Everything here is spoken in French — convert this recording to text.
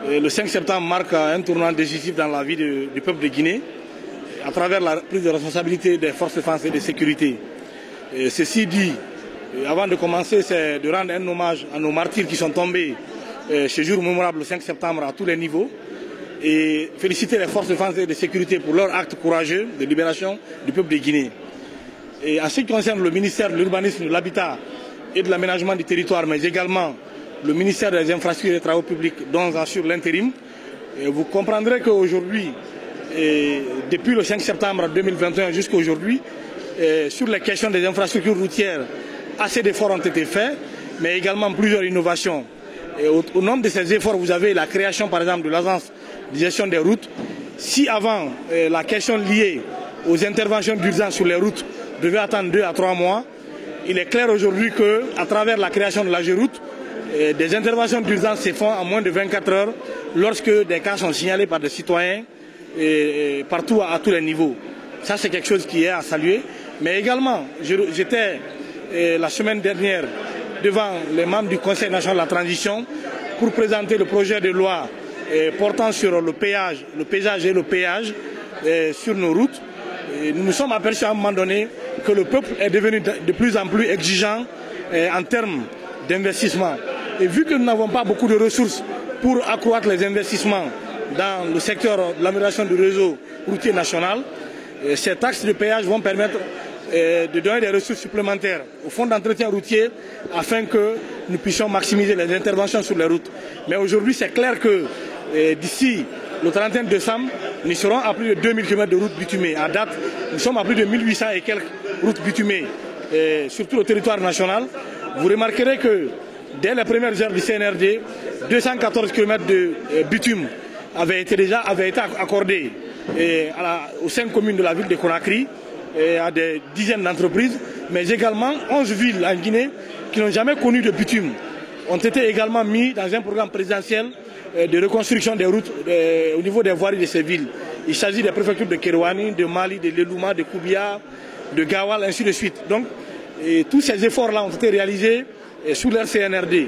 Le 5 septembre marque un tournant décisif dans la vie du peuple de Guinée, à travers la prise de responsabilité des forces de défense et de sécurité. Ceci dit, avant de commencer, c'est de rendre un hommage à nos martyrs qui sont tombés ce jour mémorable le 5 septembre à tous les niveaux et féliciter les forces de défense et de sécurité pour leur acte courageux de libération du peuple de Guinée. Et en ce qui concerne le ministère de l'Urbanisme, de l'Habitat et de l'Aménagement du territoire, mais également le ministère des Infrastructures et des Travaux publics dont j'assure l'intérim, vous comprendrez qu'aujourd'hui, depuis le 5 septembre 2021 jusqu'à aujourd'hui, sur les questions des infrastructures routières, assez d'efforts ont été faits, mais également plusieurs innovations. Et au nombre de ces efforts, vous avez la création par exemple de l'agence de gestion des routes. Si avant la question liée aux interventions d'urgence sur les routes devait attendre 2 à 3 mois, il est clair aujourd'hui qu'à travers la création de l'AGEROUTE, des interventions d'urgence se font en moins de 24 heures lorsque des cas sont signalés par des citoyens partout à tous les niveaux. Ça, c'est quelque chose qui est à saluer. Mais également, j'étais la semaine dernière devant les membres du Conseil national de la transition pour présenter le projet de loi portant sur le péage, le paysage et le péage sur nos routes. Et nous nous sommes aperçus à un moment donné que le peuple est devenu de plus en plus exigeant en termes d'investissement. Et vu que nous n'avons pas beaucoup de ressources pour accroître les investissements dans le secteur de l'amélioration du réseau routier national, ces taxes de péage vont permettre de donner des ressources supplémentaires au fonds d'entretien routier afin que nous puissions maximiser les interventions sur les routes. Mais aujourd'hui, c'est clair que d'ici le 31 décembre, nous serons à plus de 2000 km de routes bitumées. À date, nous sommes à plus de 1800 et quelques routes bitumées sur tout le territoire national. Vous remarquerez que dès les premières heures du CNRD, 214 km de bitume avaient été accordés aux 5 communes de la ville de Conakry et à des dizaines d'entreprises, mais également 11 villes en Guinée qui n'ont jamais connu de bitume ont été également mis dans un programme présidentiel de reconstruction des routes au niveau des voiries de ces villes. Il s'agit des préfectures de Kérouani, de Mali, de Lelouma, de Koubia, de Gawal, ainsi de suite. Donc tous ces efforts-là ont été réalisés sous l'ère CNRD.